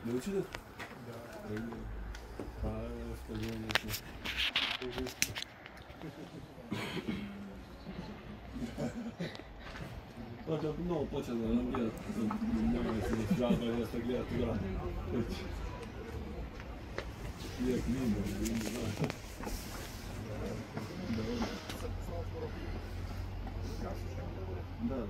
Научили? Да. Това е стабилно. Това е много почва да не гледат. Много да се разгледат, да се гледат тогава. Вие клин, не знам. Да, да.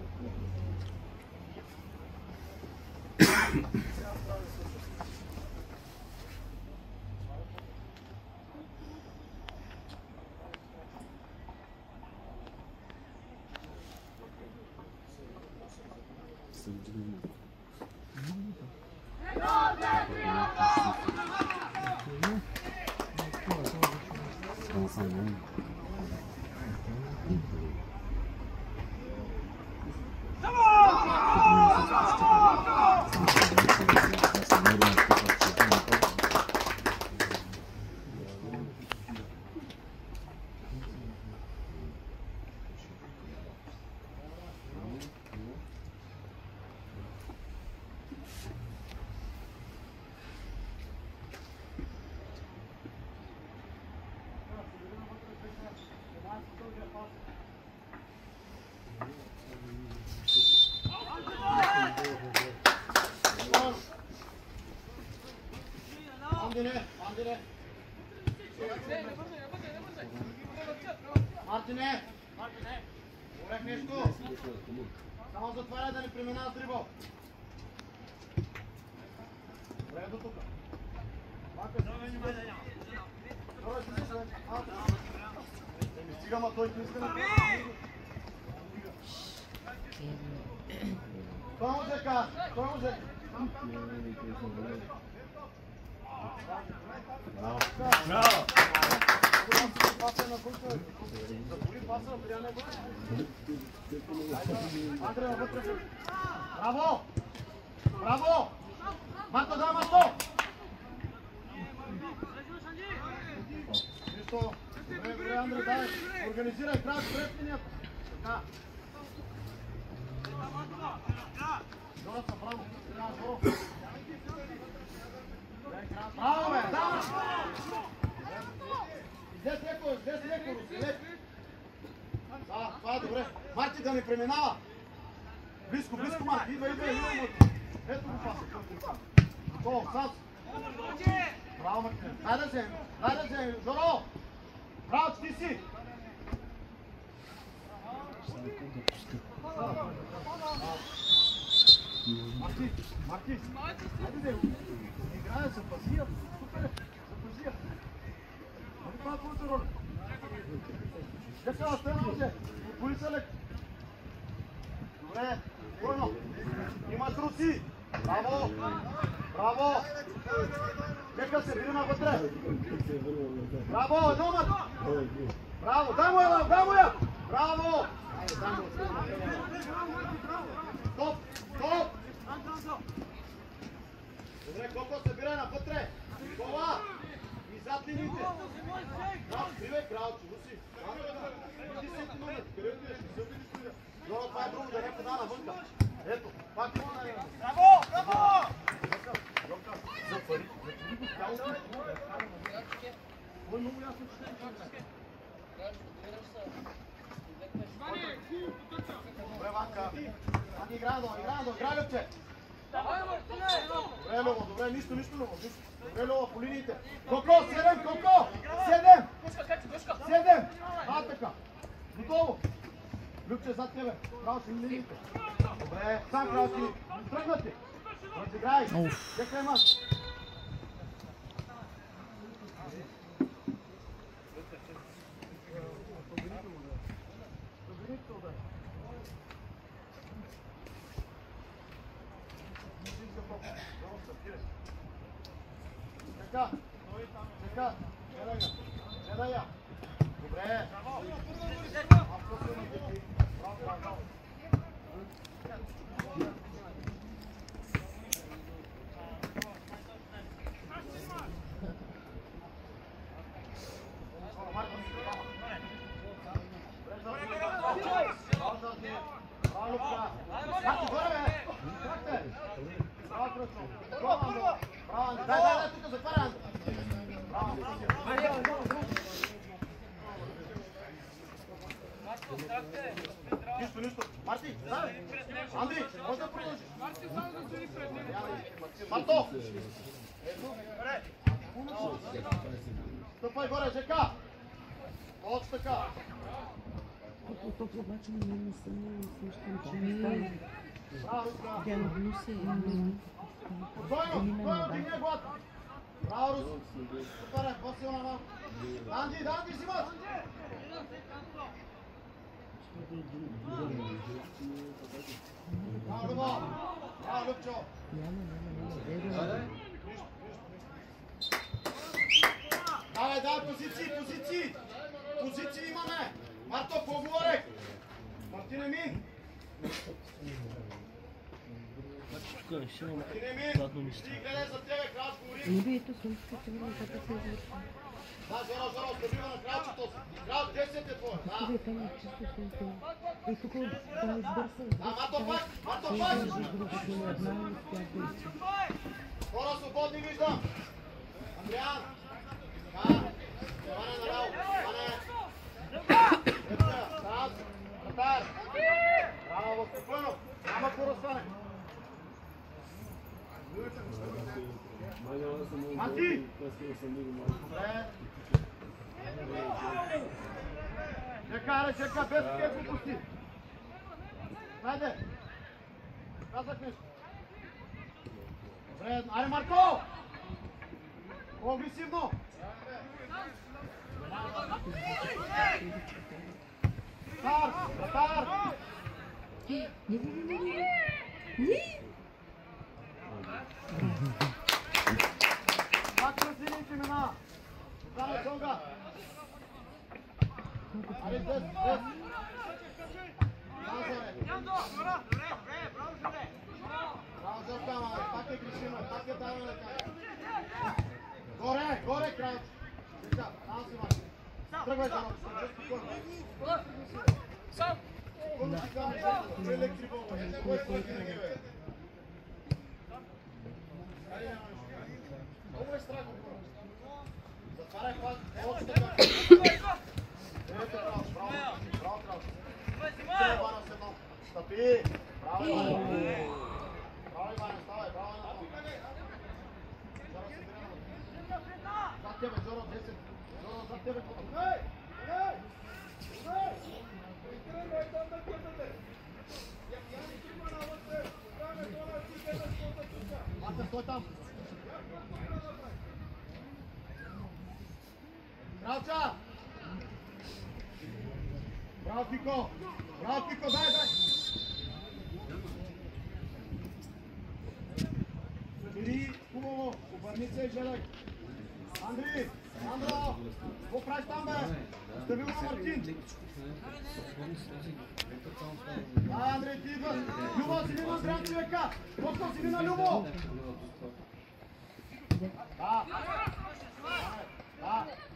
Мартине! Олег нещо! Само затваря да не преминава с дрибъл. Добре, до тук. Не стига, ма той не иска да преминава. Той може ка! Той може! Браво! Браво! Браво! Браво! Марто, дай Марто! Нищо. Добре, Андре, дай. Организирай крак пред линията. Така. Добре, браво. Браво, бе, да! Здесь леко, леко. Да, това е добре. Марти да не преминава. Близко, Марти. Идва. Ето го паса. Готово, сас. Браво, Марти. Дай да вземем. Жоро! Браво, ти си! Марти. Хайде, играе се, пазия. Супер, запазия. Това е твоята роля. Как се настъпвате? Полица лек. Добре, спокойно. Има труси. Браво! Браво! Нека се вирна вътре. Браво, номер! Браво, дай му я! Браво! Стоп! Добре, колко събирай навътре. Кола! И зад линиите. Привет, кралче, руси. Види се ти номер. Където е, ще се обидиш туди. Жоро, това е друго, да не пода навънка. Ето, пак има на... Браво! За пари го цялото. Кой много ясно ще е. Добре, Ванка. Ванка, играй, Любче. Добре, Лево, добре, нищо, Лево. Добре, Лево, по линиите. Коко, 7, Коко! 7! Така. Готово. Любче, зад тебе. Право си линиите. Добре, сам крал си. Тръгнати. Разиграй. Чекай мач. Така. Гледай я. Добре. Браво. Нищо. Марти, Андрей, може да продължиш? Марто! Стъпай горе, Жека! Точно така! Тук обаче не ме усещам, че не става. Браво, Тя носи спокойно, дигни глад! Браво, Рус! Супер, по-силна малко! Данди, взимат! Браво, Любо! Браво, Любчо! Давай, позиции! Позиции имаме! Марто, по-горе! Мартине Мин! Мартине Мин! Ти гледай за тебе, Кралч, говори! Не би ето слънцето, че не се извършва. Да, Жоро, стабила на кралчето си. Кралч, 10 е твоя, да. Тук е там е чисто слънце. И тук там избърса. Да, Марто пак! Хора свободни виждам! Андриан! Ване нарао! Ване! Кралч! Вратар! Браво, спокойно! Няма какво да стане! Мати! Добре! Чека, без такива глупости! Хайде! Казах нещо! Добре, айде Марко! По-агресивно! Вратар! Не! Пак на сините мина! Остана Сонга! Айде, дес! Браво, Жорка, ама пак е грешима, пак е даване да кажа. Горе, Кралч! Сега, там си мачи. Тръгвай, Жорка, спокойно. Спокойно си казвам, че електрибол, не бой който не ги бе. Много е страх от хора. Затваряй пак, точно така. Ето Кралч, браво Кралч. Ивана с едно. Стъпи! Браво, Иване! Браво, Иване, ставай, браво, Иване! Зад тебе, Жоро, 10. Жоро, зад тебе. Марта, стой там! Кралча! Браво, Пико, дай! Бери, хубаво, обърни се и желек. Андро, какво правиш там, бе? Стабилно, Мартин. Да, Андрей, ти идваш. Любо, седи на Андриан човека. Просто седи на Любо. Да,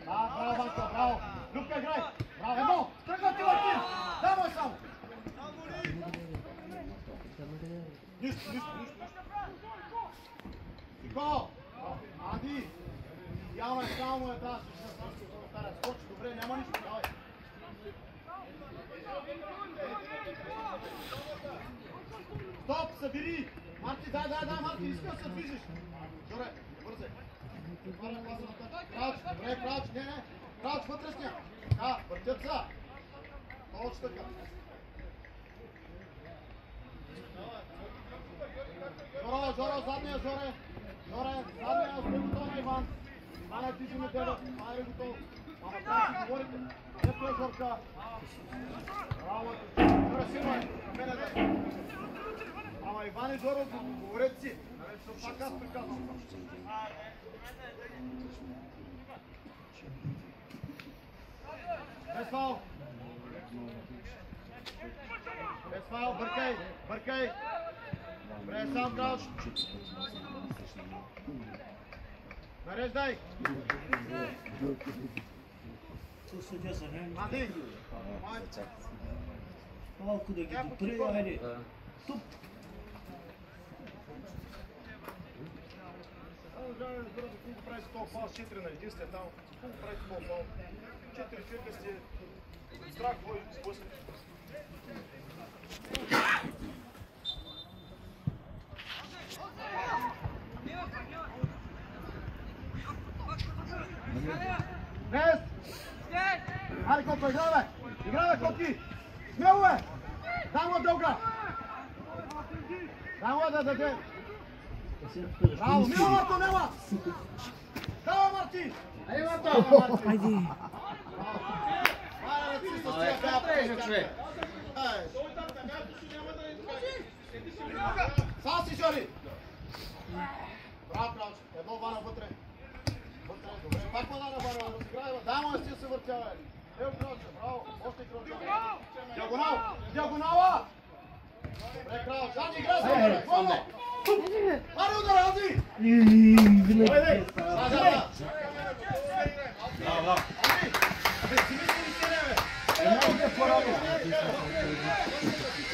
браво, Ванко, браво. Любка, играй. Браво, едно. Тръгва ти, Мартин. Дай му само. Нищо. Тико, Анди. Явно само е да, скочи, добре, няма нищо, давай. Стоп, събери! Марти, дай, Марти, искам да се движиш. Жоре, бързай. Кралч, добре, Кралч, не. Кралч, вътрешния. Да, въртят са. Точно така. Жоро, задния, Жоре, задния, сте готова, Иван. Иване, ти си ме деда, айде готов. Ама трябва да си говорите. Ето е Жорка. Браво, Жоре, силай, мене дай. Ама Иван и Жоро, говорете си. Пак аз приказвам. Без фаул, бъркай. Добре, сам Кралч. Нареждай. Анди. Малко да ги допри, айде. Туп. трябва да разбера какво го прави с този фал с 4 на 1 сте там. Какво го прави с този фал? 4 фирка сте страх, кой спъсне. Днес! Ари, Копа, играй, бе! Играй, бе, Копки! Смело, бе! Дай му да игра! Дай му да даде! Браво! Мила, Марто, нема! Давай, Марти! Айде, Марто! Айде! Сам си, Жори! Браво, Кралче! Едно вана вътре. Добре, пак ма да набавя, разиграй, дай му да си се въртява. Ево, Кралче, браво! Още Кралче! Диагонал! Диагонала! Добре, Кралче, Анди, играй се! Гол! Ари, удара, Анди! Айде! Да! Браво! Анди! Абе, си мисли ли се, бе? Едно е по-рано!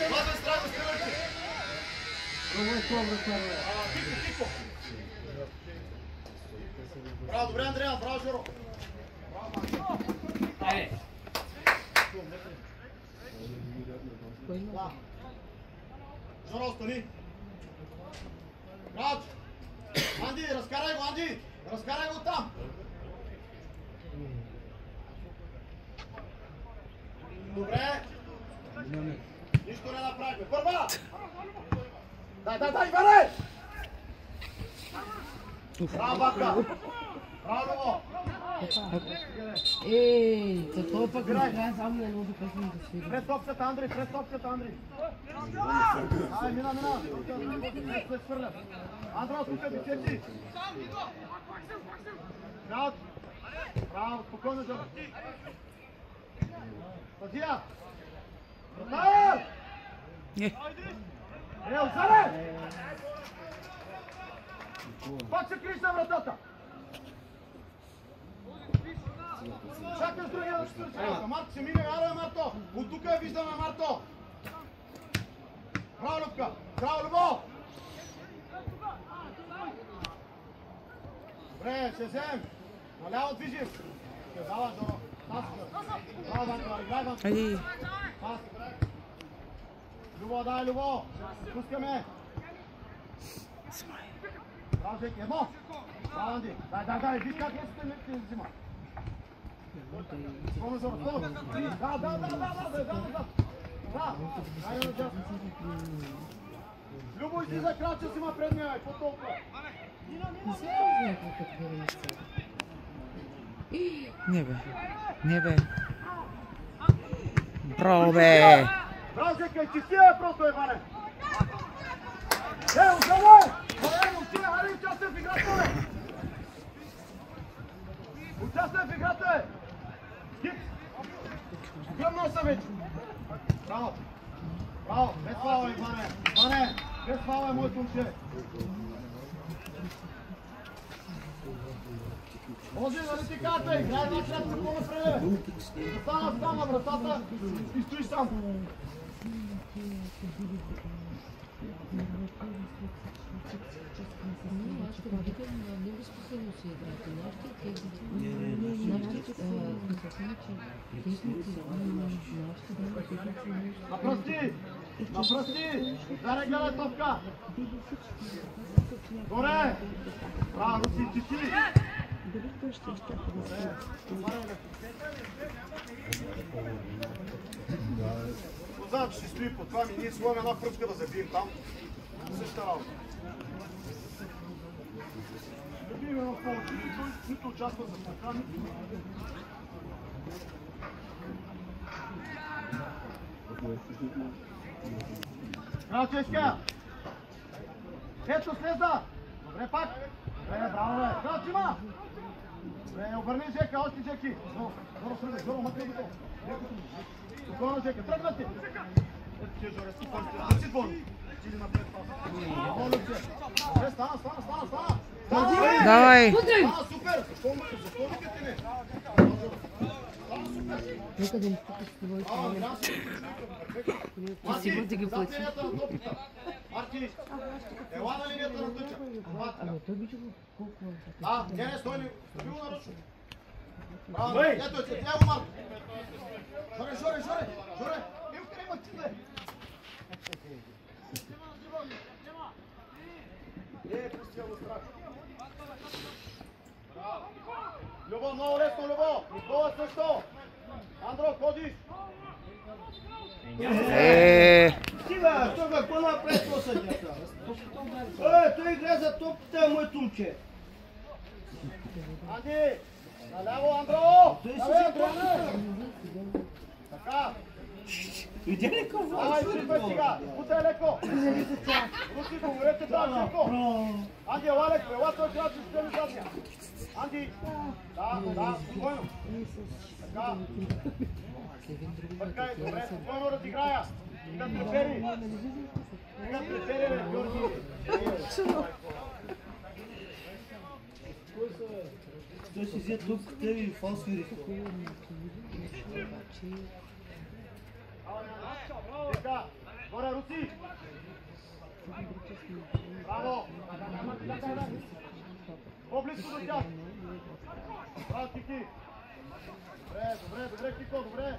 Маза страна, стрелърче! Тико! Браво, добре, Андреян, браво, Жоро! Айде! Жоро, остани! Браво! Анди, разкарай го, Анди! Разкарай го там! Добре! Нищо не направихме. Първа! Дай, Иване! Браво, Бабка! Браво! За това пък играе само на едно късно да свири. Пред топката, Андри, пред топката, Андри! Ай, мина! Не свърля! Андро, тук бичеци! Браво, спокойно, Жоро! Тазия! Вратар! Озаре! Пак се криш на вратата! Чакай с другия да се свърши. Марто се мине, аре, Марто! От тук я виждаме, Марто! Браво, Любка! Браво, Любо! Добре, ще вземем. Наляво движим. Ще дава, Жоро. Браво, Ванко, играй, Ванко. Айде! Любо, дай, Любо! Пускаме! Браво, Жеки, едно! Браво, Анди! Дай, виж как не се взима! Спомня за върху! Да! Дай, Анджа! Любо, излиза крача си ма предния, какво толкова? Не бе. Браво, бе! Браво, Жека, и чистия просто, Иване! Озале! Момче, хайде, участвай в играта, бе! Участвай в играта, бе! Хит! Гръм носа вече! Браво! Браво! Без фаула, Иване! Иване! Без фаула, моето момче! Може да ти кажете, играй една клетка по-напред! Застана на вратата и стоиш сам! Напръсти! Даре, гледай топка! Горе! Браво, Руси, чичи! Познавам, че ще стои по това, ние слагаме една пръчка да забием там. Същата работа. Забием едно повече, нито участва за пока, нито. Браво, Чешка! Ето слеза! Добре пак! Добре, браво, бе! Браво, Чима! Добре, обърни Жека, още Жеки! Здорово, сръде, здорово, мъкне го то! Спокойно, Жека, тръгвате! Ето, че Жоре, спокойно, държи двойно! Чили напред, това! Добре, стана! Давай! Стана, супер! Защо викате не? Стана, супер! Нека да им пукаш с твоите Браво, име. Гранси. Ти си го да ги Зад плати. линията на топката. Марти, ела на линията на тъча. Абе, той обича го колко е. Не, стой ли. Стои го нарочно. Браво, ето е, тя го Марко. Жоре. Ил къде има ти, бе? Пусти го страх. Любо, много лесно, Любо. Никола също. Андро, ходиш. Ти бе, той какво напред по съдята? Той игра за топката, мой тумче. Анди, наляво, Андро. Той си Давай, за Андро. топката. Така. Видя ли какво? Давай, сипай сега. Путай леко. Руси, говорете това, леко. Анди, ела леко. Ела той трябва да се стели задния. Анди. Да, спокойно. Така. Бъркай, добре, спокойно разиграя. Ига препери. Ига препери, бе, Георги. Той си взе топката и фалсфери. Така, горе, Руси. Браво. По-близко до тях. Браво, Кики. Добре, Кико, добре.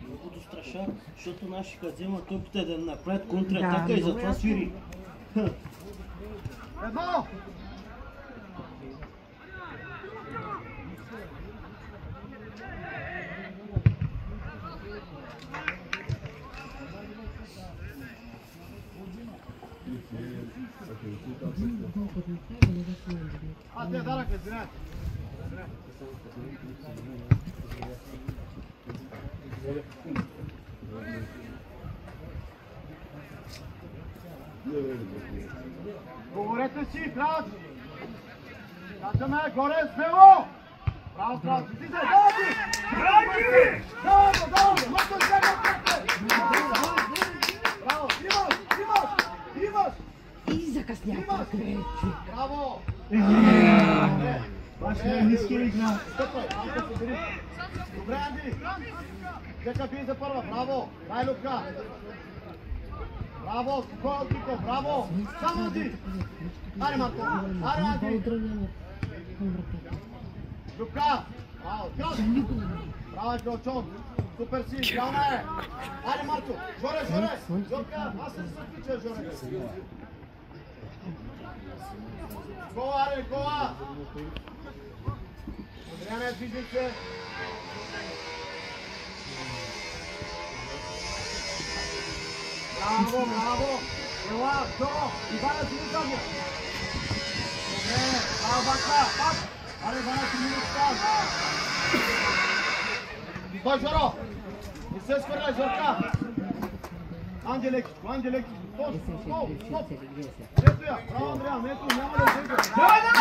Много до страша, защото наши като вземат топката да направят контратака и затова свири. Едно. Те дарах, извиняй. Говорете си, Трач! Качаме горе, смело! Браво, Трач! Ти се, давай ти! Давай! Мъртво сега! Браво! Имаш! И закъснях, крече. Браво! Баше е ниски игра. Стъпай, малко се бери. Добре, Анди! Чека бий за първа, браво! Дай, Любка! Браво, спокойно, Кико, браво! Само Анди! Аре, Марко! Аре, Анди! Любка! Браво, краш! Браво, Кълчон! Супер си, идеална е! Аре, Марко! Жоре! Жорка, аз се съпича, Жоре! Кола, аре, кола! Адриане, движим се! Браво! Ела, долу! Ивана си ми задния! Добре, браво, Бакра! Пак! Аре, Ивана си ми стан! Стой, Жоро! Не се свърляй, Жорка! Анджелеки! Стоп! Ето я! Браво, Андреан! Ето, няма да се игра! Браво!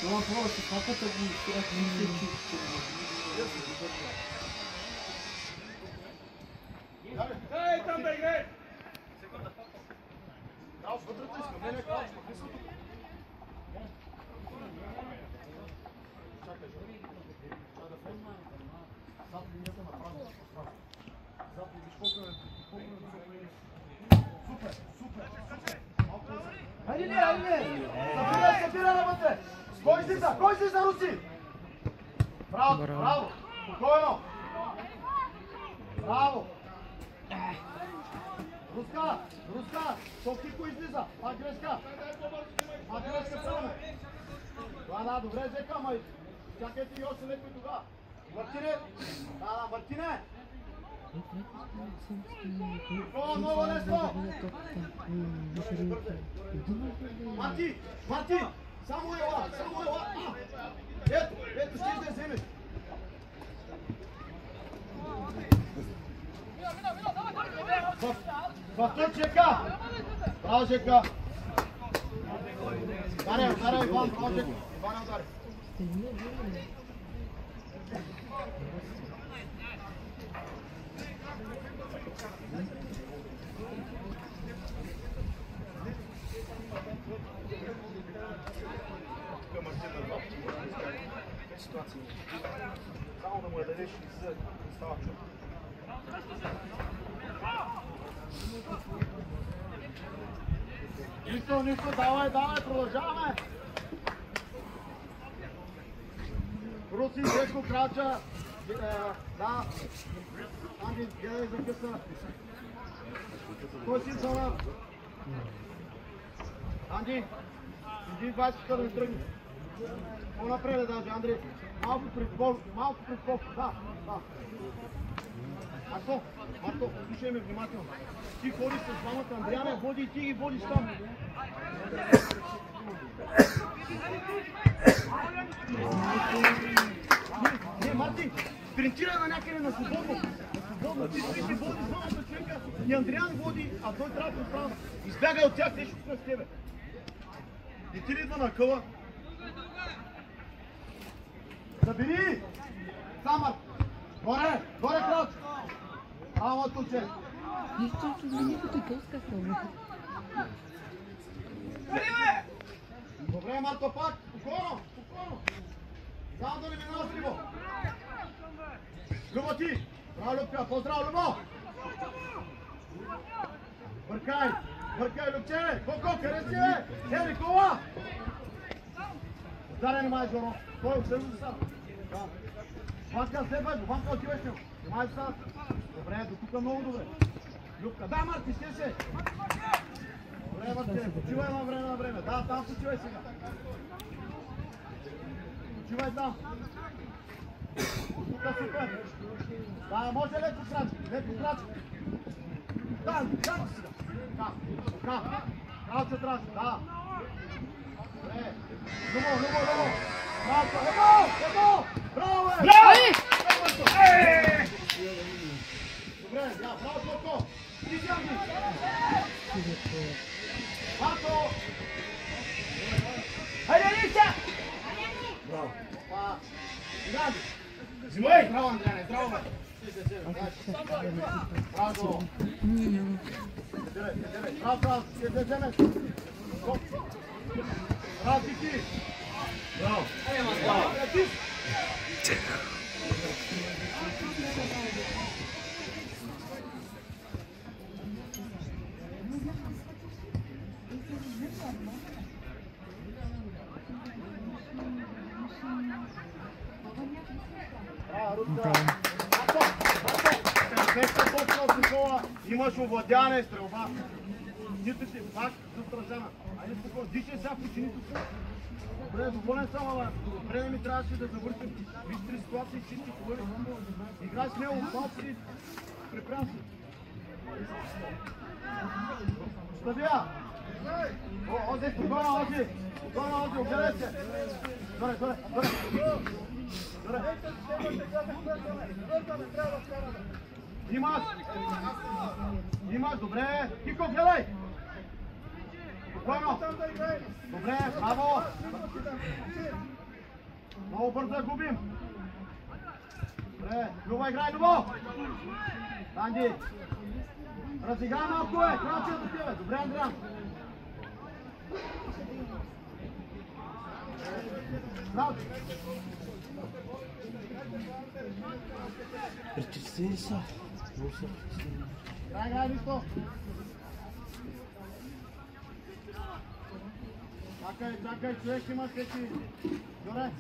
Това просто паката ги изпират мисля, че... Ей, там да играе! Крауч, вътрето искам, не, Крауч, подписва тук. Чакай, Жори. Чакай да влезем. Зад линията на празно пространство. Зад ли, виж колко е Супер! Хайде не! Събирай навътре! Кой излиза, Руси? Браво! Спокойно! Браво! Руска! Топкико излиза! Пак грешка правим! Да, добре взека, ама чакайте и още леко и тога! Мартине! Мартине! Никола, много лесно! Марти! Само ела! Ето, ще да вземеш! В тън Жека! Браво, Жека! Ударя, Иван, браво, Жека! Иван удари! Само да му я дадеш и да става чук. Нищо, давай, продължаваме! Руси, Дечко, крача. Да. Анди, гледай за къса. Кой си зона? Анди, иди 20 да не тръгне. По-напред даже, Андрей. Малко пред пол. Да. Марко, слушай ме внимателно. Ти ходиш с двамата, Андриана води и ти ги водиш там. Не, Мартин, спринтирай на някъде на свободно. Ти си води двамата човека и Андриан води, а той трябва да прави. Избягай от тях, нещо с тебе. И ти ли идва на къла? Забери! Самар! Горе крауч! Ама туче! Нищо, никото и доска храна. Добре, Марко, пак! Спокойно! Само да не минава с Любо! Любо ти! Браво, Любка! Поздрав, Любо! Бъркай, Любче! Коко, къде си, бе? Ели, кола! Заре, немай, Жоро! Кой обсъжда се сам? Ванка, следвай го! Ванка, отиваш него! Немай се сам! Добре, до тук много добре! Любка, да, Марти, ще се! Добре, Марти, почивай на време! Да, там почивай сега! Почивай там! Тук супер! Да, може леко крачки! Да, сега! Така! Крача трача, да! Добре! Любо! Браво, браво! Добре, браво, Коко! Ти си, Анди! Марко! Хайде, Лица! Браво! Анди! Взимай! Браво, Андриане, браво, бе! Браво! Браво, ще вземе! Браво, ти! Браво! Имаш овладяне, стрелба. Нито си пак застрашена. Айде спокойно, дишай сега в учените. Добре, доволен съм, ама добре не ми трябваше да завършим. Виж 3 ситуации, чисти хубави. Играй с него, малко си, препрям си. Ставия! Ози, спокойно, Ози, огледай се. Добре. Имаш, добре. Кико, гледай! Спокойно! Добре, браво! Много бързо я губим! Добре, Любо, играй, Любо! Анди! Разиграй малко, крачи до тебе! Добре, Андриан! Браво! Причесни са. Играй, нищо! Чакай, човек има всеки. Жоре,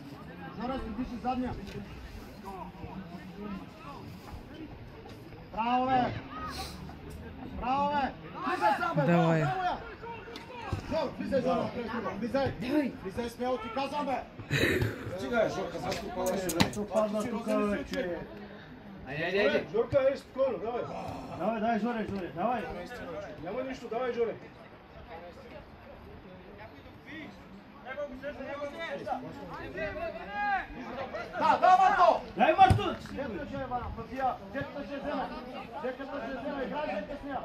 седиш и задния. Браво, бе! Влизай сам, бе! Давай. Влизай смело, ти казвам, бе! Чекай, Жорка, защо падаш сюда? Падна тук, че... Айде. Жорка, ей, спокойно, давай. Давай, Жоре, давай. Няма нищо, давай, Жоре. Да, Марко! Дай, Марто! Джеката ще вземе, играй Джека с нея.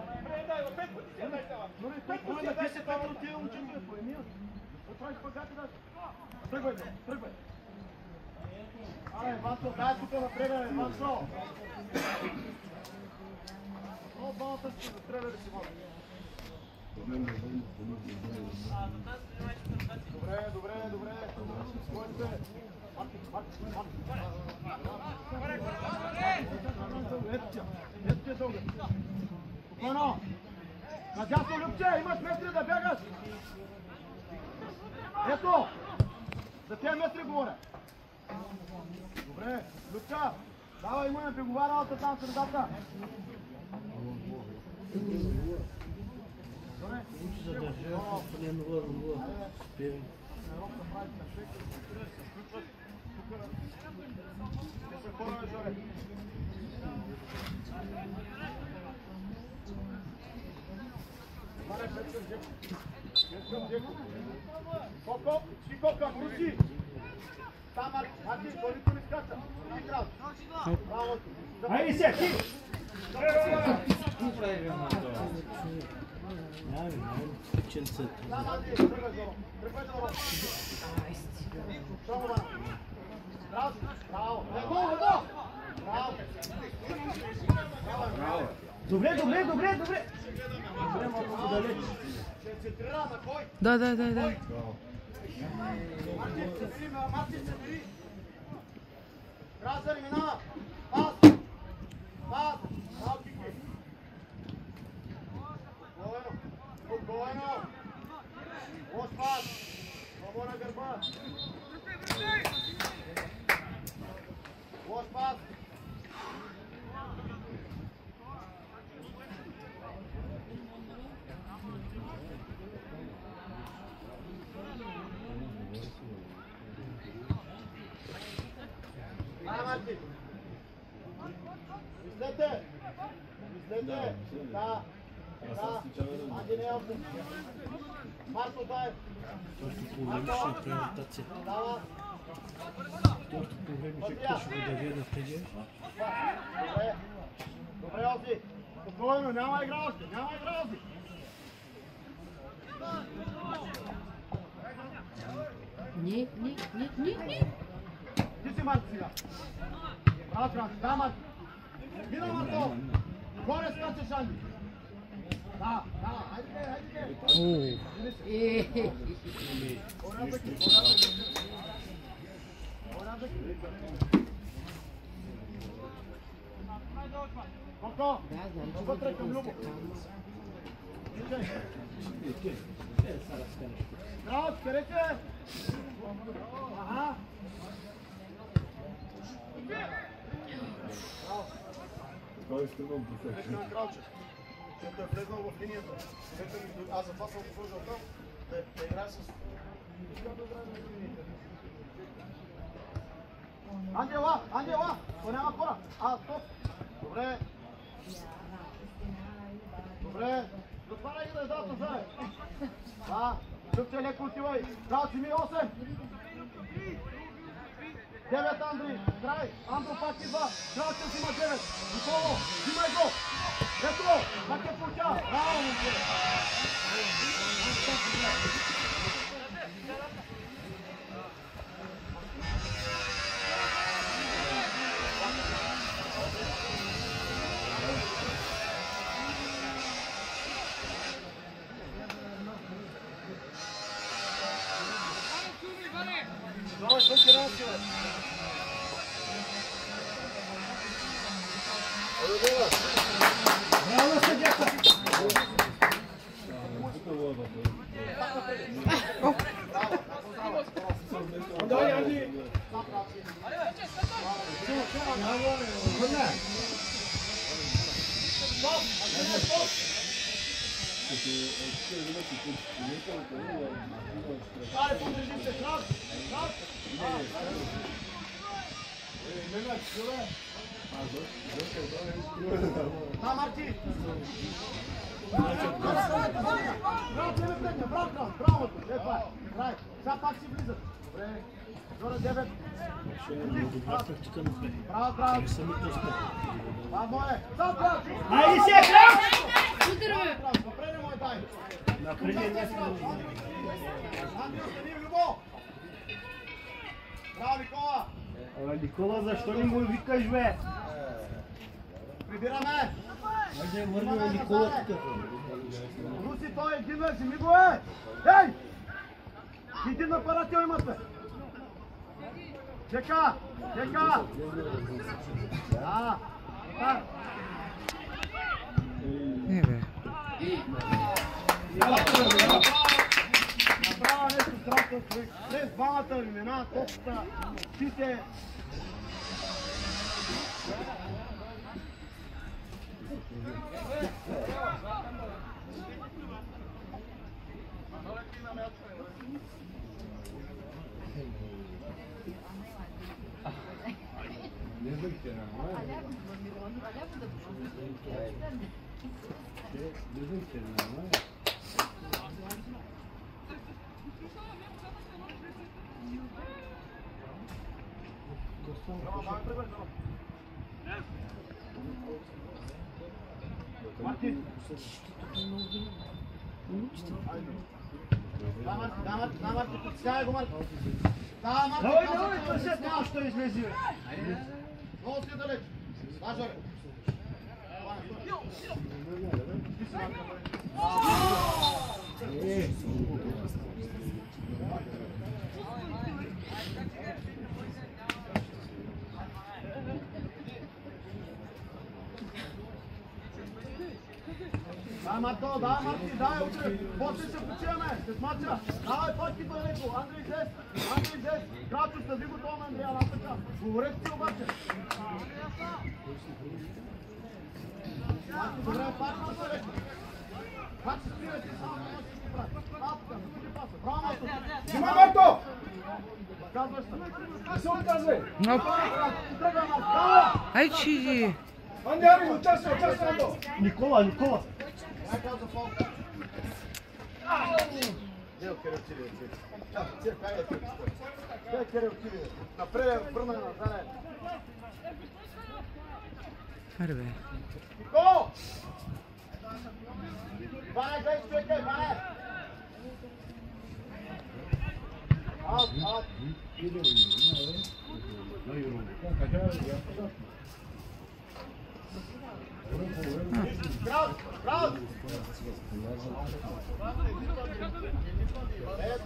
Дори тук, на 10 метра от тия момчета, поеми. Отвай шпагати да. Тръгвай. Ай, Вансо, дай тук напред, бе, Вансо! О, балата ще застреле да си води. Добре. Спокойно. Ето ти е дълга. Спокойно. Надясно, Любче, имаш метри да бягаш. Ето. За тези метри говоря. Добре, Любча. Давай, има бегова работа там средата. Коко, Шикока, крути! Там, Марти, колито не скача. Браво! Айде се, ти! Добре. Да. Марти, Разър, минава! Пас! Малки ги! Спокойно! Лош пас! Слабо на гърба! Лош пас! Марти! Мислете! Да! Анди не е опит! Марко, дай! Дава! Добре, Ози! Спокойно, няма игра още! Не. Ти си Марко сега! Браво, Франци! Да, Марко! Мина, Марко! Горе скачаш, Анди! Да, хайде! Марко! Вътре към Любо! Браво, скарете! Аха! Кой е стръгнал професия? Защото е влезнал в линията. Аз затова съм го сложил там, да играе с... Ангела! То няма хора! Стоп! Добре! Затваряй ги да издават назад! Да! Любче, леко отивай! Браво, си ми 8! 9, Андрей! Край! Андро пак идва! Кралчев има 9! Николо! Взимай го! Ето! Как е получава! Браво, момче! Давай, конкуренция! Браво, съдята! Давай, Анди! Ай, подържи се, крак! Да, Марти! Браво! Край! Сега пак си влизат. Добре. Зора 9. Браво! Браво е! Айде се, крак! Напреде мой дай! Напреде не сме. Андрей, остани в любов! Браво, Никола! Абе, Никола, защо не му викаш, бе? Прибираме! Айде, мърнал Никола тук. Руси, той е един, вземи го, е! Ей! Един апарател имате! Чека! Чека! Да! Да! Не, бе. Направо нещо страшно, човек. След двамата ви мина, топата, пите. Марти! Да, Марти, подсягай го, Марти! Да, Марти! Давай, търсят няма, що излези, бе. Много си далеч! Да, Жоре! Да, Марто, да, Марти, дай, утре, после се почиваме, след мача. Давай, пак ти бъдеко, Андрей Зес, Крачо, стави го това, Андрея, напъка. Говорете си обаче. Марти, добре, пак на бъдеко. Пак се спирате, само не можеш да го прави. Апка, не ти паса. Браво, Марто. Взимай, Марто! Казваш се. Не се отказвай! Ай, че иди. Анди, Ари, участвай, Андо! Никола! Ай, казва фол. Дел, Кирил, Кирил. Напред, върна назад. Аре, бе. Нико! Иване, гледай, човека, Иване! Аут! Крал!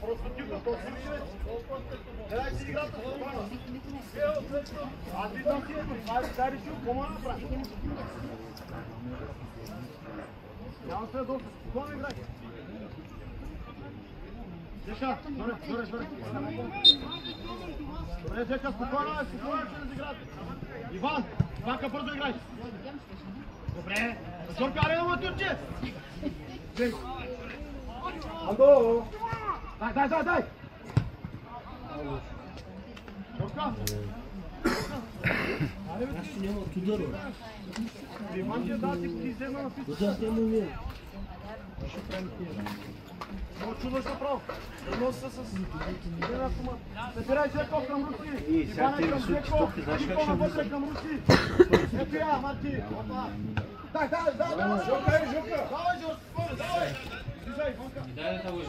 Просто тихо, то си виждаш. Гледай си играта, спокойно. Аз виждам си ето, това е да решил, какво ма направи? Няма се доста, спокойно играй. Жека, добре. Добре, Жека, спокойно ще разиграте. Иван, Иванка, бързо играй. Добре, Жорка, аре да му отърче. Андо! Дай! Жорка! Аз няма от ударо. Иван ти да ти взема на писта. Удар няма ми. Много чудо се право. Едно са с... Събирай Жеков към Руси. Иване към Жеков. Нико навътре към Руси. Ето я, Марти. Дай. Жорка. Давай, Жорка. Давай. Слизай, Иванка. Дай да го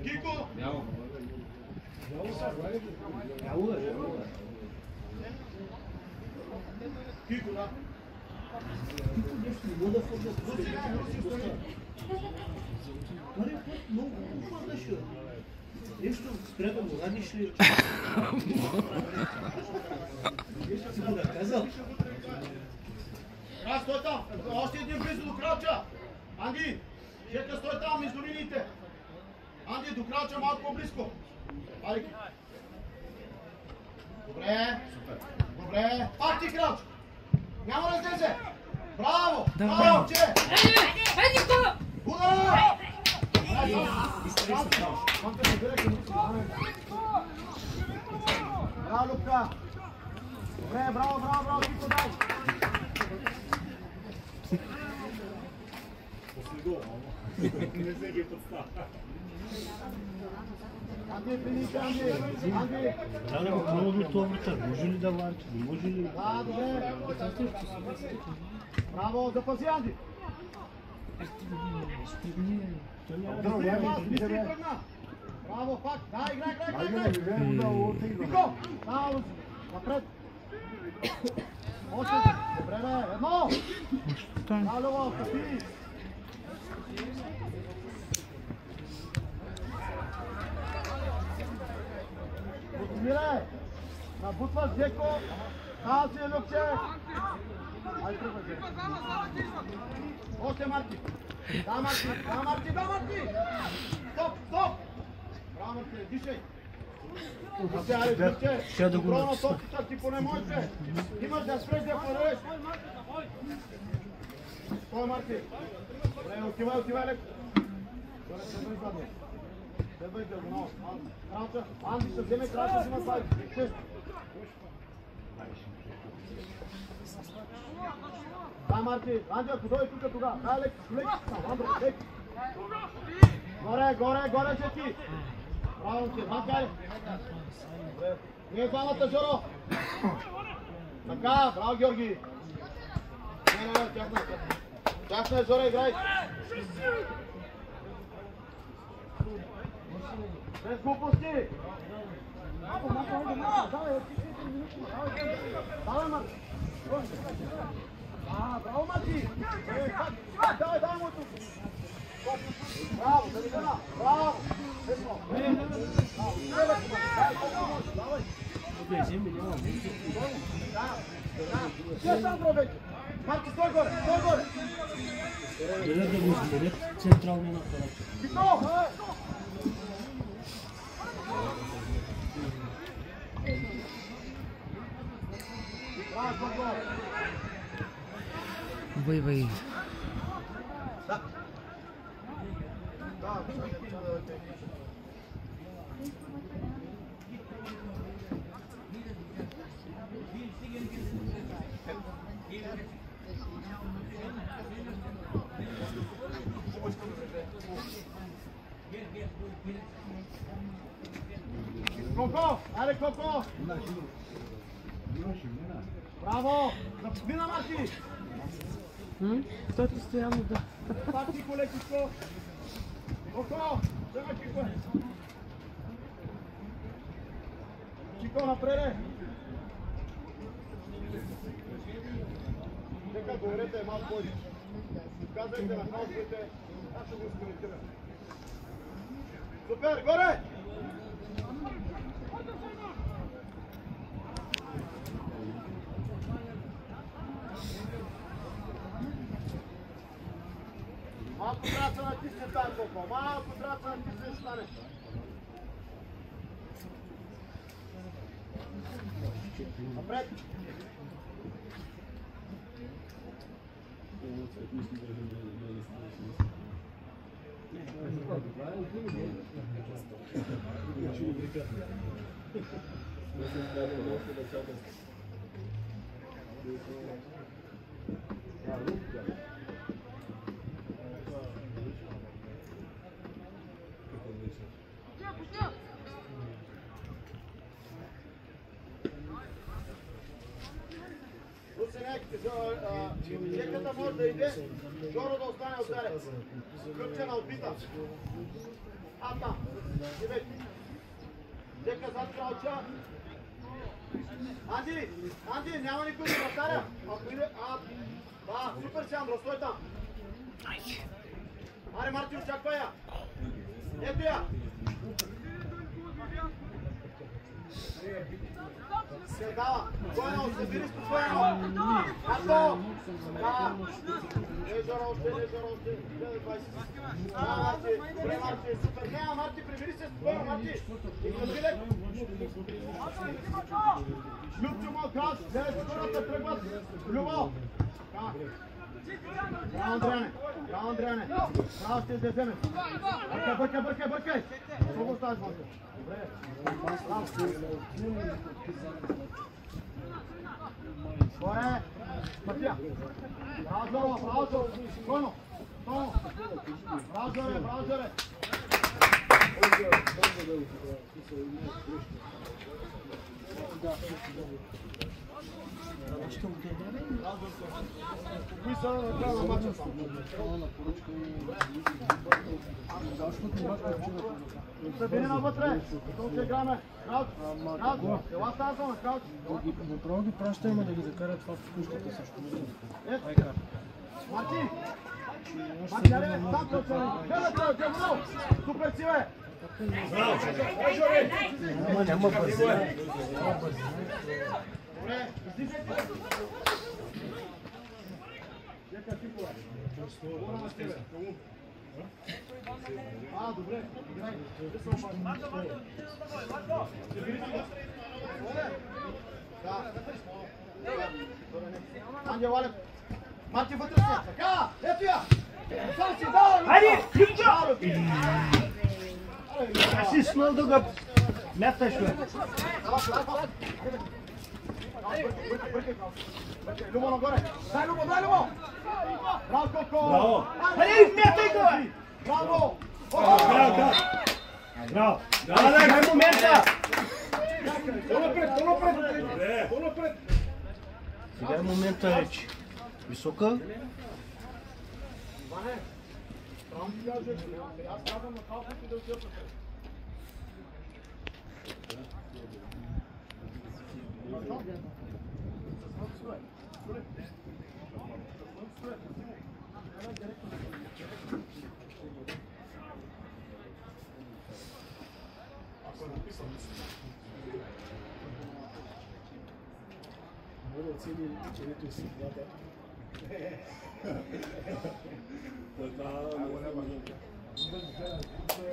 Кико. Бяло. Кико, да. Нещо спря да го радиш ли? Си го да казал? Стой там! Още един близо до крача! Анди! Жека, стой там между линиите! Анди, до крача малко по-близко! Алики! Добре! Пак ти крач! Няма да излезе! Браво! Браво, че! Хайде, Никола! Удара! Браво, Любка! Добре, браво, Кико, дай! Анди, финиш, Анди! Трябва много до това врата. Може ли да варчи? Не може ли? Да, добре! Браво, запази, Анди! Браво, пак! Да, играй! Нико! Наус! Напред! Още! Добре, бе! Едно! Налево, кафи! Подмирай! Набутваш Деко! Тази е Любче! Ай, тръгвай, Деко! Още Марти! Да, Марти! Стоп! Браво, Марти, дишай! Ще да го написна. Ти поне можеш. Имаш да спреш да подадеш. Стой, Марти. Добре, отивай леко. Добре, диагонал. Кралча. Анди ще вземе кралча, взима слайд. Да, Марти. Анди, ако дойде тук тогава. Да, леко. Андре, леко. Горе, чети. Браво, че, макай! Не е двамата, Жоро! Така, браво, Георги! Не, тясна е, Жоро, играй! Без глупости! Давай, Марти! Браво, Марти! Давай, моето! Браво, Давидена! Браво! Марти, стой горе! Гледат да го измерят централния апарат. Вай. Коко! Аре, Коко! Браво! Мина, Марти! Той постоянно да... Пак Чико, лекичко! Коко! Взема Чико! Чико, напреде! Нека доверете малко повече. Казвайте на хаосите, аз ще го изкоректирам. Супер, горе! Малко трябва да се натисне тази Коко, малко трябва да се натисне и стане. Напред! Неката може да иде, Жоро да остане отделе. Кръпче на отбита. Там. Дека зад кралча. Анди, няма никой да вратаря. Ако иде, да, супер си, Андро, стой там. Аре, Марти, очаквай я. Ето я. Се дава. Спокойно, събери спокойно. Ато! Да. Не, Жоро, още. Да, Марти. Добре, Марти. Супер. Не, Марти, прибери се спокойно, Марти. И кажи леко. Любчо му, крас. Гледай спокойната тръгват. Любо. Браво, Андреяне. Браво, ще издеземе. Бъркай. Много ставаш, Марти. Добре. Горе! Матия! Браво, Жоро! Спокойно! Браво, Жоре! Кои са на края на мача само? Събери навътре, защото ще играме. Крауч, ела тази зона, крауч. Направо ги праща, да ги закарат това в кушката също. Марти! Марти, аре, там прочели! Гледате, Джамро! Супер си, бе! Няма бързина. Добре, излизайте! Чека ти кое? Добре, играй. Ангел Валев! Марти вътре си! Така! Ето я! Сам си дава! Хайде, Кринчо! Си смел да го мяташ, бе. Любо нагоре! Дай, Любо, дай, Любо! Браво, Коко! Браво! Хайде, мятай го, бе! Браво! Браво! Дай момента! По-напред! Сега е момента вече. Висока. Иване, трябва ти кажа, аз казвам на халките да отидат.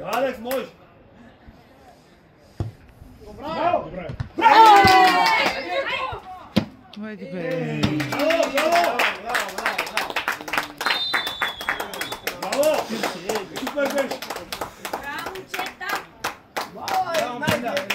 Алекс, можеш! Браво! Хайде, бе. Браво! Супер беше! Браво, чета! Браво,